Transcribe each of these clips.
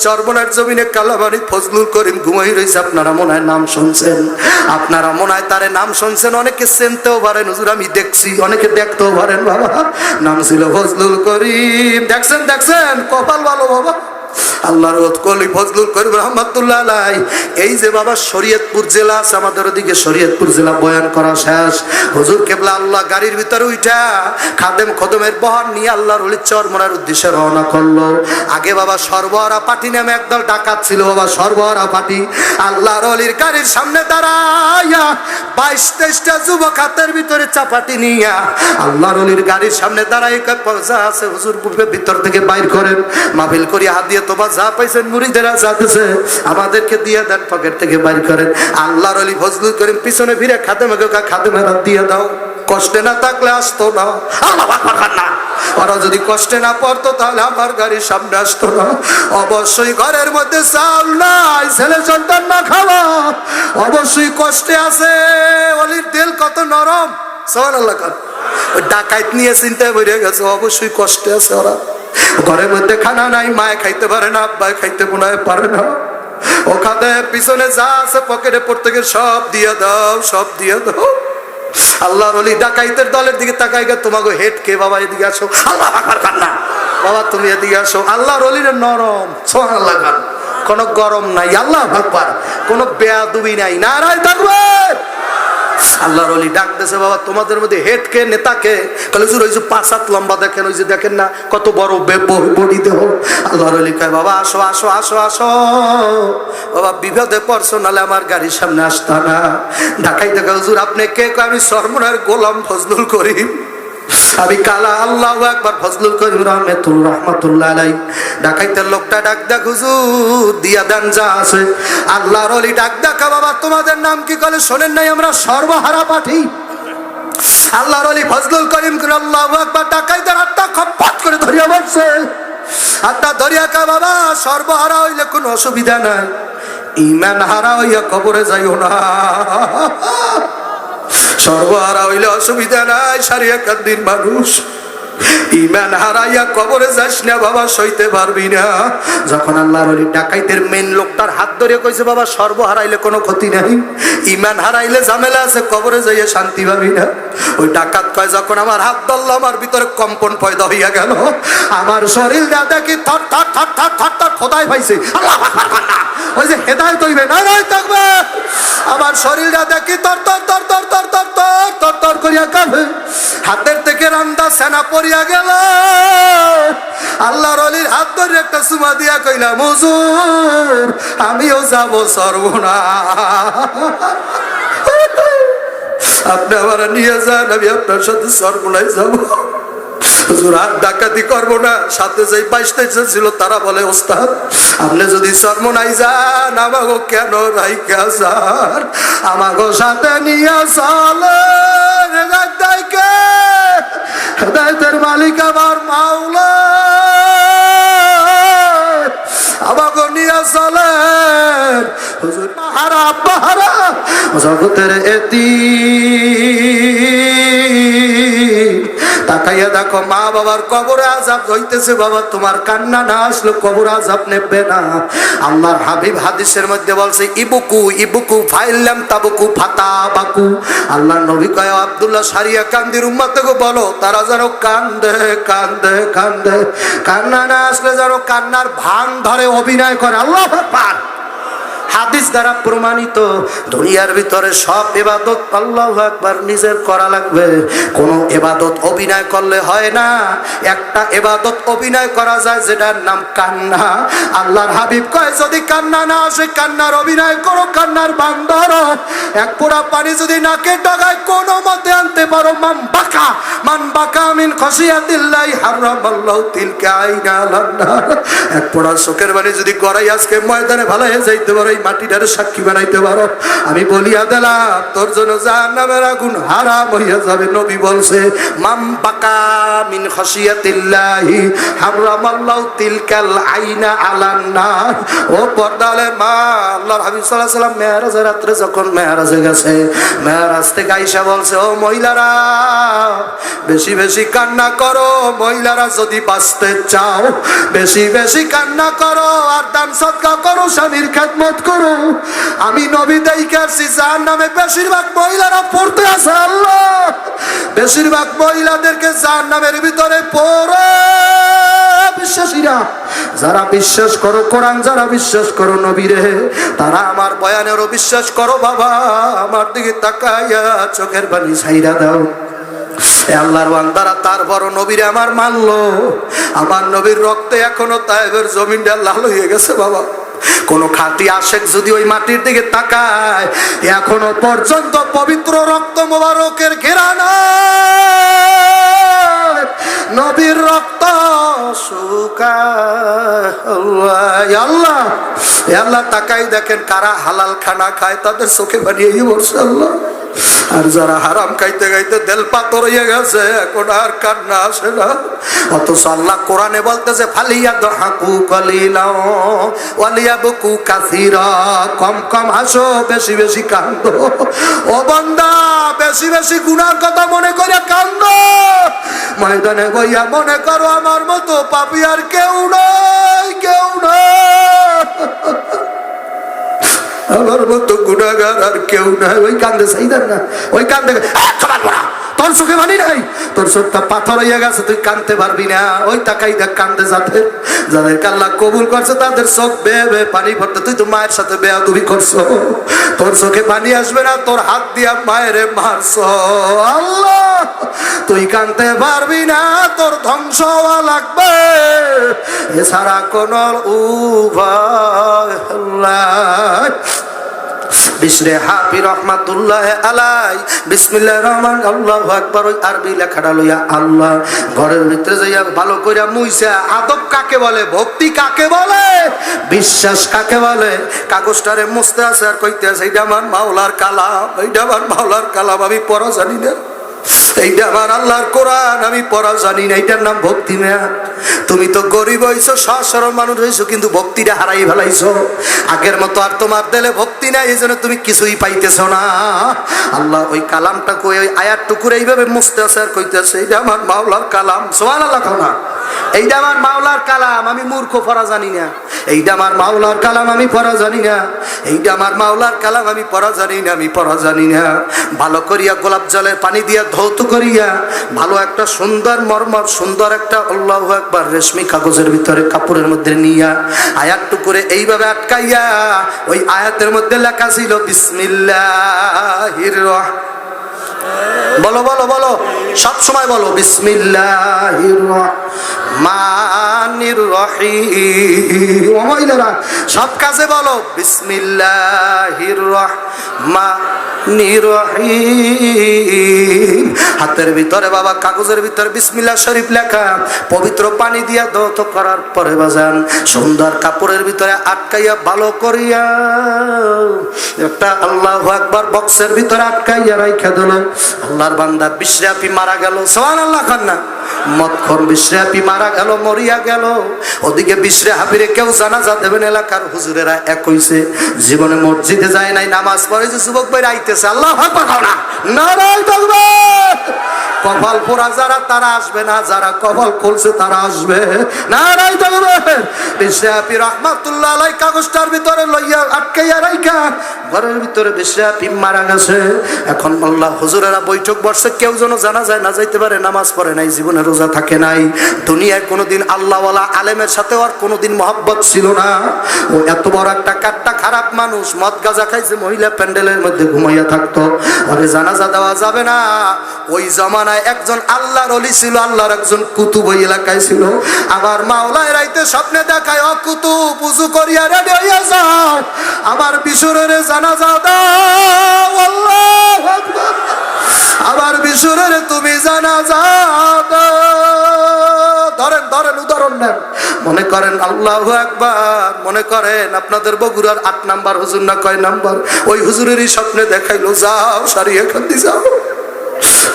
চরমনার জমিনে কালাবাড়ি ফজলুল করিম ঘুমাই রয়েছে। আপনারা মনে হয় নাম শুনছেন, আপনারা মনে হয় তারে নাম শুনছেন, অনেকে চিনতেও পারেন, হুজুর আমি দেখছি, অনেকে দেখতেও পারেন। বাবা নাম ছিল ফজলুল করিম। দেখছেন দেখছেন, কপাল ভালো বাবা। আল্লাহর কলি ফজলুল করিম রহমাতুল্লাহ আলাই। এই যে বাবা শরীয়তপুর জেলা আছে আমাদের ওদিকে, শরীয়তপুর জেলা বয়ান করা শেষ, হুজুর কেবলা আল্লাহ গাড়ির ভিতরে উঠা খাদেম খদমের বহন নিয়ে আল্লাহর ওলি চরমনার উদ্দেশ্যে রওনা করলো। আগে বাবা সর্বহারা পার্টি নামে একদল ডাকাত ছিল বাবা, সর্বহারা পার্টি। আল্লাহর ওলির গাড়ির সামনে দাঁড়াইয়া 22-23টা যুবক হাতের ভিতরে চাপাটি নিয়া আল্লাহর ওলির গাড়ির সামনে দাঁড়াই যা আছে হুজুর ভিতর থেকে বাইর করেন, মাহফিল করি হাত দিয়ে তোবা যা পাইছেন মুরিদেরা যাতেছে আমাদেরকে দিয়ে দেন, পকেট থেকে বাইর করেন। আল্লাহর ওলি ফজলুল করিম পিছনে ফিরে খাদেমেরা দিয়ে দাও, কষ্টে না থাকলে আসতো না। আল্লাহু আকবার না, ওরা যদি কষ্টে না পড়তো তাহলে আমার গাড়ির সামনে আসতো না। অবশ্যই ঘরের মধ্যে চাল নাই, ছেলে সন্তান না খাওয়া, অবশ্যই কষ্টে আছে। ওলির দিল কত নরম, সুবহানাল্লাহ। ওই ডাকাইত নিয়ে চিন্তায় বেরিয়ে গেছে, অবশ্যই কষ্টে আছে ওরা। ঘরের মধ্যে খানা নাই, মায়ে খাইতে পারে না, আব্বাই খাইতে মনে পারে না। ওখানে পিছনে যা আছে পকেটে প্রত্যেকের সব দিয়ে দাও, সব দিয়ে দাও। আল্লাহর ওলি ডাকাইতের দলের দিকে তাকাই গে, তোমাকে হেড কে বাবা এদিকে আসো। আল্লাহু আকবার না, বাবা তুমি এদিকে আসো। আল্লাহর ওলির নরম, সুবহানাল্লাহ, কোনো গরম নাই। আল্লাহু আকবার, কোনো বেয়াদবি নাই। নারায়ে তাকবীর। আল্লাহর ওলি ডাক দিয়েছে, বাবা তোমাদের মধ্যে হেড কে, নেতা কে? কলে হুজুর ওই যে 5 হাত লম্বা দেখেন, ওই যে দেখেন না কত বড় বডি দেহ। আল্লাহর ওলি কয় বাবা আসো আসো আসো আসো, বাবা বিপদে পড়ছো, নালে আমার গাড়ির সামনে আসতা না। ঢাকাই দেখা হুজুর আপনি কে? কয় আমি চরমনার গোলাম ফজলুল করিম, আমি কালা। আল্লাহু আকবার। ফজলুল করিম রহমাতুল্লাহ আলাইহি। ডাকাইতের লোকটা ডাক দেখ, হুজুর দিয়া দেন যা আছে। আল্লাহর ওলি ডাক দেখা, বাবা তোমাদের নাম কি? কলে শোনেন নাই আমরা সর্বহারা পাঠি। আল্লাহর ওলি ফজলুল করিম আল্লাহু আকবার। ডাকাইতের হাতটা খপত করে ধরিয়া বলছে, হাতটা ধরিয়া কা বাবা সর্বহারা হইলে কোনো অসুবিধা নাই, ঈমান হারা হইয়া কবরে যাইও না। সর্বহারা হইলে অসুবিধা নাই, সারিয়া কান্দির মানুষ। ঈমান হারাইয়া কবরে যাস না বাবা, সইতে পারবি না। যখন আল্লাহর ওলি ডাকাইতের মেন লোকটার হাত ধরে কইছে, বাবা সর্ব হারাইলে কোনো ক্ষতি নাই, ঈমান হারাইলে ঝামেলা আছে, কবরে যাইয়া শান্তি পাবি না। ওই ডাকাত কয়, যখন আমার হাত ধরলো আমার ভিতরে কম্পন পয়দা হইয়া গেল, আমার শরীরটা দেখি থর থর থর থর থর থর খোদাই পাইছে। আল্লাহু আকবার না, ওই যে হেদায়েত হইবে না নাই থাকবে। আমার শরীরটা দেখি তর তর তর তর তর তর তর তর তর করিয়া কাঁপে, হাতের থেকে রান্দা সেনা পড়িয়া গেল। আল্লাহর ওলির হাত ধরে একটা চুমা দিয়া কইলাম, হুজুর আমিও যাব সর্বনা, আপনি আমার নিয়ে যান, আমি আপনার সাথে সর্বনায় যাব। হুজুর আর ডাকাতি করবো না। সাথে যেই 22-23 ছিল তারা বলে, ওস্তাদ আপনি যদি সর্বনায় যান আমাগো কেন রাইখা যান, আমাগো সাথে নিয়ে চলেন। হেদায়েতের মালিক আমার মাওলা, আমাগো নিয়ে চলেন। হুজুর পাহারা পাহারা জগতের এতিম, তাকাইয়া দেখো মা বাবার কবরে আযাব হইতেছে। বাবা তোমার কান্না না আসলে কবর আযাব নেবে না। আল্লাহর হাবিব হাদিসের মধ্যে বলছে, ইবুকু ইবুকু ফাইল্লাম তাবুকু ফাতাবাকু। আল্লাহর নবী কয়, আব্দুল্লাহ সারিয়া কান্দির উম্মতকে বলো তারা যেন কান্দে কান্দে কান্দে, কান্না না আসলে যেন কান্নার ভান ধরে অভিনয় করে। আল্লাহু আকবার। হাদিস দ্বারা প্রমাণিত, দুনিয়ার ভিতরে সব ইবাদত আল্লাহু আকবার নিজের করা লাগবে। কোন ইবাদত অভিনয় করলে হয় না। একটা ইবাদত অভিনয় করা যায়, যেটার নাম কান্না। আল্লাহর হাবিব কয়, যদি কান্না না আসে কান্নার অভিনয় করো, কান্নার ভান ধরো। এক পোড়া পানি যদি নাকে টাকায় কোনো মতে আনতে পারো, মান বাকা মিন খশিয়াতিল্লাহি হারামাল্লাহু তিলকা আইনা আলান্নার। এক পোড়া চোখের পানি যদি গড়াই আজকে ময়দানে ভালো হয়ে যাইতে পারো, মাটিটারে সাক্ষী বানাইতে পারো, আমি বলিয়া দিলাম তোর জন্য জাহান্নামের আগুন হারাম হইয়া যাবে। নবী বলছে মাম বাকা মিন খাশিয়াতিল্লাহি হারামাল্লাহু তিলকাল আইনা আলান নার। ও পর্দালের মা, আল্লাহর হাবিব সাল্লাল্লাহু আলাইহি ওয়াসাল্লাম মেরাজের রাতে যখন মেরাজে গেছে, মেরাজ থেকে আয়েশা বলছে ও মহিলারা বেশি বেশি কান্না করো, মহিলারা যদি বাঁচতে চাও বেশি বেশি কান্না করো আর দান সদকা করো, স্বামীর খেদমত করো। আমি নবী দেখে আসছি জাহান্নামে বেশিরভাগ মহিলারা পড়তে আছে, আল্লাহ বেশিরভাগ মহিলাদেরকে জাহান্নামের ভিতরে পড়ে। বিশ্বাসীরা যারা বিশ্বাস করো কোরআন, যারা বিশ্বাস করো নবীরে, তারা আমার বয়ানেরও বিশ্বাস করো। বাবা আমার দিকে তাকাইয়া চোখের পানি ছাইরা দাও। আল্লাহর বান্দারা তারপরও নবীরে আমার মানলো, আমার নবীর রক্তে এখনো তায়েবের জমিনটা লাল হয়ে গেছে। বাবা কোন খাঁটি আশেক যদি ওই মাটির দিকে তাকায়, এখনো পর্যন্ত পবিত্র রক্ত মোবারকের ঘেরানো নবীর রক্ত শুকায়। আল্লাহ আল্লাহ তাকাই দেখেন কারা হালাল খানা খায়, তাদের চোখে বানিয়ে বলছে আল্লাহ। আর যারা হারাম খাইতে খাইতে দেল পাথর হয়ে গেছে, এখন আর কান্না আসে না। অথচ আল্লাহ কোরআনে বলতেছে ফালিয়াদহাকু কালিলা ওয়ালিয়াবকু কাসীরা, কম কম হাসো বেশি বেশি কান্দো। ও বান্দা বেশি বেশি গুনার কথা মনে করে কান্দো, ময়দানে বইয়া মনে করো আমার মতো পাপী আর কেউ নাই, কেউ নাই, আমার মতো গুনাহগার আর কেউ নাই। ওই কান্দে চাইদার না, ওই কান্দে তোর চোখে মানি নাই, তোর চোখটা পাথর হইয়া গেছে, তুই কানতে পারবি না। ওই তাকাই দেখ কান্দে যাদের যাদেরকে আল্লাহ কবুল করছে তাদের চোখ বেয়ে বেয়ে পানি পড়তে। তুই তো মায়ের সাথে বেয়াদবি করছো, তোর চোখে পানি আসবে না, তোর হাত দিয়া মায়েরে মারছো। আল্লাহ তুই কানতে পারবি না, তোর ধ্বংস হওয়া লাগবে, এছাড়া কোন উপায় নাই। বিশরে হাফি রহমাতুল্লাহ আলাই বিসমিল্লাহির রহমানির আল্লাহু আকবার। ওই আরবি লেখাটা লইয়া আল্লাহ ঘরের ভিতরে যাইয়া ভালো কইরা মুইসা আদব কাকে বলে, ভক্তি কাকে বলে, বিশ্বাস কাকে বলে, কাগজটারে মুছতে আছে আর কইতে আছে এইটা আমার মাওলার কালাম, এইটা আমার মাওলার কালাম, আমি পড়া জানি না, এইটা আমার আল্লাহর কোরআন, আমি পড়া জানি না। এইটার নাম ভক্তি। মেয়া তুমি তো গরিব হইছো, সহজ সরল মানুষ হইছো, কিন্তু ভক্তিটা হারাই ফেলাইছো। আগের মতো আর তোমার দিলে ভক্তি নাই, এই জন্য তুমি কিছুই পাইতেছো না। আল্লাহ ওই কালামটা কই, ওই আয়াতটুকুর এইভাবে মুছতে আছে আর কইতেছে এইটা আমার মাওলার কালাম। সুবহানাল্লাহ কও না, এইটা আমার মাওলার কালাম, আমি মূর্খ পড়া জানি না। এইটা আমার মাওলার কালাম, আমি পড়া জানি না। এইটা আমার মাওলার কালাম, আমি পড়া জানি না, আমি পড়া জানি না। ভালো করিয়া গোলাপ জলের পানি দিয়া ধৌত করিয়া ভালো একটা সুন্দর মর্মর সুন্দর একটা আল্লাহু আকবার রেশমি কাগজের ভিতরে কাপড়ের মধ্যে নিয়া আয়াতটুকুরে এইভাবে আটকাইয়া ওই আয়াতের মধ্যে লেখা ছিল বিসমিল্লাহির বলো বলো বলো, সব সময় বলো বিসমিল্লাহির রহমানির রহিম। ও মহিলারা সব কাজে বলো বিসমিল্লাহির রহমানির রহিম। হাতের ভিতরে বাবা কাগজের ভিতরে বিসমিল্লাহ শরীফ লেখা, পবিত্র পানি দিয়া ধৌত করার পরে বাজান সুন্দর কাপড়ের ভিতরে আটকাইয়া ভালো করিয়া একটা আল্লাহু আকবার বক্সের ভিতরে আটকাইয়া রাইখা দিল। আল্লাহর বান্দা বিশ্রাপি মারা গেল, সুবহানাল্লাহ কান্না মতখর বিশ্রাপি মারা গেল, মরিয়া গেল। ওদিকে বিশ্রাপিরে কেউ জানাজা দেবেন, এলাকার হুজুরেরা এক হইছে, জীবনে মসজিদে যায় নাই, নামাজ পড়ে যে যুবক ভাই আইতেছে, আল্লাহু আকবার না, নারায়ে তাকবীর। কপাল পোড়া যারা তারা আসবে না, যারা কপাল খুলছে তারা আসবে, নারায়ে তাকবীর। বিশ্রাপি রাহমাতুল্লাহ আলাইহি কাগজটার ভিতরে লইয়া আটকাইয়া রাইখা ঘরের ভিতরে বিশ্রাপি মারা গেছে। এখন আল্লাহ হুজুরেরা বৈঠক বসছে, কেউ যেন জানা যায় না যাইতে পারে, নামাজ পড়ে নাই, জীবনে রোজা থাকে নাই, দুনিয়ায় কোনোদিন আল্লাহওয়ালা আলেমের সাথে আর কোনোদিন মহব্বত ছিল না। ও এত বড় একটা কাট্টা খারাপ মানুষ, মদ গাঁজা খাইছে, মহিলা প্যান্ডেলের মধ্যে ঘুমাইয়া থাকতো, ওরে জানাজা দেওয়া যাবে না। ওই জমানায় একজন আল্লাহর ওলি ছিল, আল্লাহর একজন কুতুব ওই এলাকায় ছিল। আবার মাওলায় রাইতে স্বপ্নে দেখায়, ও কুতুব উযু করিয়া রেডি হইয়া যাও, আমার বিশুরের জানাজা দাও। আল্লাহু আকবার। আবার বিশুরের তুমি জানাজা দাও। ধরেন ধরেন উদাহরণ নেন, মনে করেন আল্লাহু আকবার, মনে করেন আপনাদের বগুড়ার 8 নাম্বার হুজুর না কয় নাম্বার, ওই হুজুরেরই স্বপ্নে দেখাইলো যাও সারিয়া কান্দি যাও,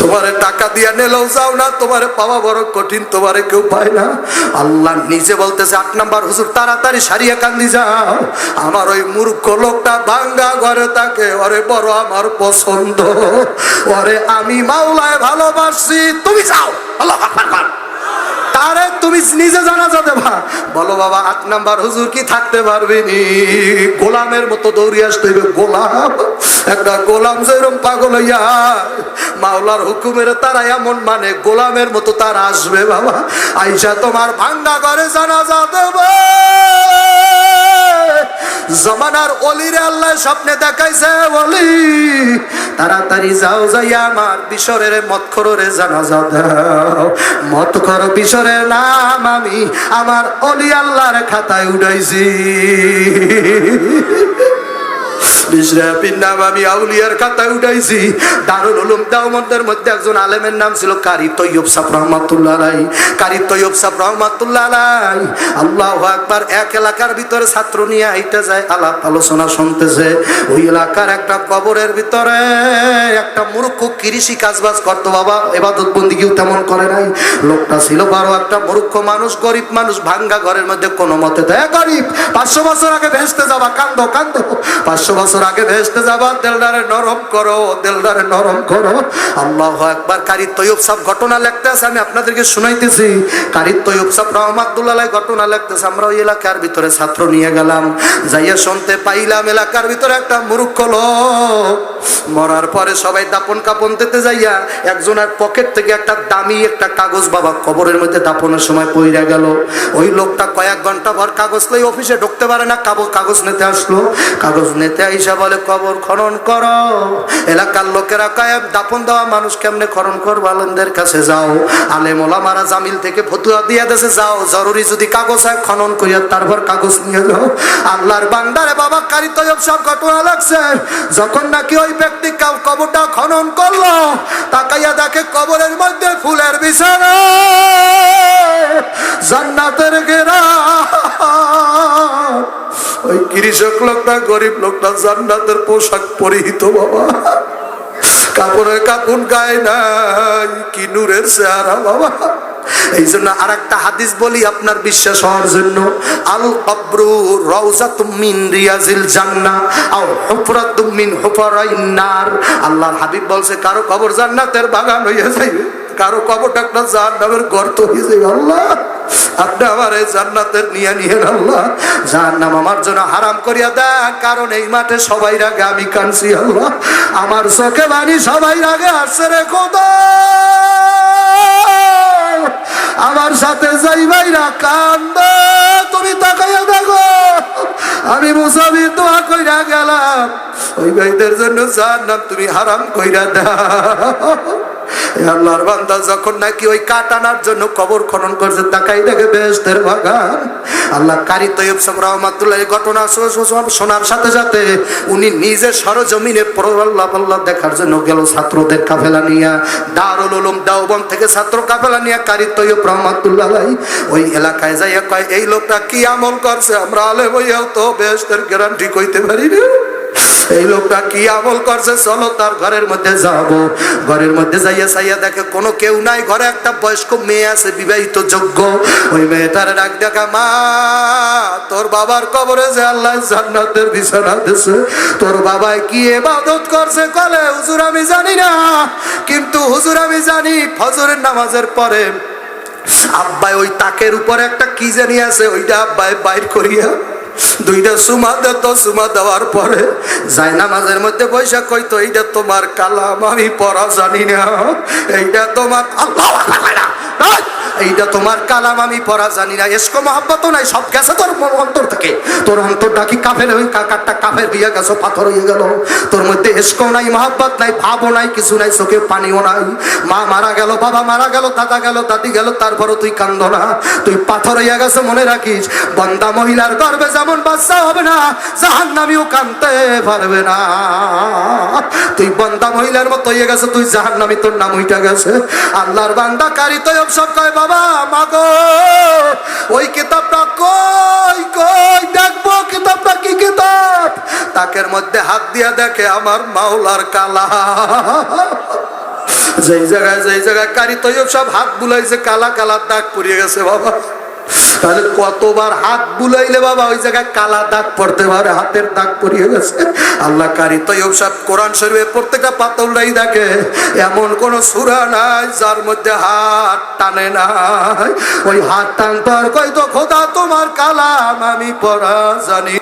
তোমারে টাকা দিয়া নেলেও যাও না, তোমারে পাওয়া বড় কঠিন, তোমারে কেউ পায় না। আল্লাহ নিজে বলতেছে 8 নাম্বার হুজুর তাড়াতাড়ি সারিয়া কান্দি যাও, আমার ওই মূর্খ লোকটা ভাঙ্গা ঘরে থাকে, ওরে বড় আমার পছন্দ, ওরে আমি মাওলায় ভালোবাসি, তুমি যাও আল্লাহু আকবার, তারে তুমি নিজে জানাজা দেবা। বলো বাবা 8 নাম্বার হুজুর কি থাকতে পারবি নি? গোলামের মতো দৌড়ে আসতে হবে, গোলাম, একটা গোলাম যেরকম পাগল হইয়া মাওলার হুকুমের তারা এমন মানে গোলামের মতো তারা আসবে বাবা, আইসা তোমার ভাঙ্গা ঘরে জানাজা দেবে। জমানার অলিরে আল্লাহ স্বপ্নে দেখাইছে, বলি তাড়াতাড়ি যাও, যাইয়া আমার বিশরের মতখরের জানাজা দাও, মতখর বিশরের নাম আমি আমার অলি আল্লাহর খাতায় উঠাইছি, আমি আউলিয়ার খাতায় উঠাইছি। দারুল উলুম দেওবন্দের মধ্যে একজন আলেমের নাম ছিল কারি তৈয়ব সাহেব রহমাতুল্লাহ আলাইহি। কারি তৈয়ব সাহেব রহমাতুল্লাহ আলাইহি আল্লাহু আকবার, এক এলাকার ভিতরে ছাত্র নিয়ে আইটা যায়, আলাপ আলোচনা শুনতেছে। ওই এলাকার একটা কবরের ভিতরে একটা মূর্খ কৃষি কাজবাজ করতো বাবা, ইবাদত বন্দেগীও তেমন করে নাই। লোকটা ছিল বড় একটা মূর্খ মানুষ, গরিব মানুষ, ভাঙ্গা ঘরের মধ্যে কোনো মতে দেয়, গরিব 500 বছর আগে ভেস্তে যাবা, কান্দো কান্দো, 500 বছর আগে ভেস্তে যাবা, দিলদারে নরম করো, দিলদারে নরম করো। আল্লাহু আকবার। কারি তৈয়ব সাহেব ঘটনা লিখতেছে, আমি আপনাদেরকে শুনাইতেছি। কারি তৈয়ব সাহেব রহমাতুল্লাহ আলাইহি ঘটনা লিখতেছে। আমরা ওই এলাকার ভিতরে ছাত্র নিয়ে গেলাম, যাইয়া শুনতে পাইলাম এলাকার ভিতরে একটা মূর্খ লোক মরার পরে সবাই দাপন কাপন দিতে যাইয়া একজনের পকেট থেকে একটা দামি একটা কাগজ বাবা কবরের মধ্যে দাপনের সময় পইরা গেল। ওই লোকটা কয়েক ঘন্টা ভর কাগজ লই অফিসে ঢুকতে পারে না, কাগজ নিতে আসলো। কাগজ নিতে আইসা বলে কবর খনন করো। এলাকার লোকেরা কয় দাপন দেওয়া মানুষ কেমনে খনন করবো, আলেমদের কাছে যাও। আলেম ওলামারা জামিল থেকে ফতুয়া দিয়ে দেশে যাও, জরুরি যদি কাগজ হয় খনন করিয়া তারপর কাগজ নিয়ে যাও। আল্লাহর বান্দারে বাবা কারি তৈয়ব সব ঘটনা লাগছে। যখন নাকি ওই ব্যক্তি কবরটা খনন করলো, তাকাইয়া দেখে কবরের মধ্যে ফুলের বিছানা, জান্নাতের ঘেরা। ওই কৃষক লোকটা গরিব লোকটা জান্নাতের পোশাক পরিহিত বাবা, কাপড়ের কাপুন গায়ে নাই, কি নূরের চেহারা বাবা। এই জন্য আর একটা হাদিস বলি আপনার বিশ্বাস হওয়ার জন্য, আল কবরু রাউজাতুম মিন রিয়াজিল জান্নাহ আও হুফরাতুম মিন হুফারাইন নার। আল্লাহর হাবিব বলছে কারো কবর জান্নাতের বাগান হইয়া যাইবে, কারো কবরটা একটা জাহান্নামের গর্ত হয়ে যাবে। আল্লাহ আপনি আমার এই জান্নাতের নিয়ে নিয়েন, আল্লাহ জাহান্নাম আমার জন্য হারাম করিয়া দেন, কারণ এই মাঠে সবাই রাগে আমি কাঁদছি। আল্লাহ আমার চোখে বাণী সবাই রাগে আসছে রে খোদা, আমার সাথে যাই ভাইরা কান্দে, তুমি তাকাইয়া দেখো। আমি মুসাফির দোয়া কইরা গেলাম, ওই ভাইদের জন্য জান্নাত তুমি হারাম কইরা দাও। আল্লাহর বান্দা যখন নাকি ওই কাটানার জন্য কবর খনন করছে, তাকাই দেখে বেহেশতের বাগান। আল্লাহ কারি তৈয়ব সাহেব রহমাতুল্লাহ এই ঘটনা শোনার সাথে সাথে উনি নিজে সরজমিনে আল্লাহ দেখার জন্য গেল ছাত্রদের কাফেলা নিয়ে। দারুল উলুম দেওবন্দ থেকে ছাত্র কাফেলা নিয়ে কারি তৈয়ব রহমাতুল্লাহ ওই এলাকায় যাইয়া কয় এই লোকটা কি আমল করছে, আমরা আলেম হইয়াও তো বেহেশতের গ্যারান্টি কইতে পারি না। এই লোকটা কি আমল করছে, চলো তার ঘরের মধ্যে যাব। ঘরের মধ্যে যাইয়া চাইয়া দেখে কোনো কেউ নাই, ঘরে একটা বয়স্ক মেয়ে আছে বিবাহিত যোগ্য। ওই মেয়েটার ডাক দেখা, মা তোর বাবার কবরে যে আল্লাহ জান্নাতের বিছানা দিয়েছে, তোর বাবাই কি ইবাদত করছে? কলে হুজুর আমি জানি না, কিন্তু হুজুর আমি জানি ফজরের নামাজের পরে আব্বাই ওই তাকের উপরে একটা কি জানি আছে, ওইটা আব্বাই বাইর করিয়া দুইটা সুমা দিত। সুমা দেওয়ার পরে যাই নামাজের মধ্যে বৈশা কইতো এইটা তোমার কালাম, আমি পড়া জানি না, এইটা তোমার এইটা তোমার কালাম, আমি পড়া জানি না। এসকো মহব্বতও নাই, সব গেছে তোর অন্তর থেকে। তোর অন্তরটা কি কাফের হই, কাকারটা কাফের হইয়া গেছো, পাথর হয়ে গেল। তোর মধ্যে এসকো নাই, মহব্বত নাই, ভাবও নাই, কিছু নাই, চোখে পানিও নাই। মা মারা গেল, বাবা মারা গেল, দাদা গেল, দাদি গেল, তারপরও তুই কান্দ না, তুই পাথর হইয়া গেছো। মনে রাখিস, বান্দা মহিলার গর্ভে যেমন বাচ্চা হবে না, জাহান্নামীও কাঁদতে পারবে না। তুই বান্দা মহিলার মতো হয়ে গেছে, তুই জাহান্নামী, তোর নাম উইটা গেছে। আল্লাহর বান্দা কারি তৈয়ব সব কয় বাবা মাগো ওই কিতাবটা কই কই দেখবো কিতাবটা কি কিতাব। তাকের মধ্যে হাত দিয়া দেখে আমার মাওলার কালা। যেই জায়গায় কারি তৈয়ব সব হাত বুলাইছে কালা কালা দাগ পড়িয়ে গেছে বাবা। তাহলে কতবার হাত বুলাইলে বাবা ওই জায়গায় কালা দাগ পড়তে পারে, হাতের দাগ পড়িয়ে গেছে। আল্লাহ কারি তৈয়ব সব কোরআন শরীফের প্রত্যেকটা পাতলটাই দেখে এমন কোন সূরা নাই যার মধ্যে হাত টানে নাই। ওই হাত টানতে আর কইতো খোদা তোমার কালাম আমি পড়া জানি।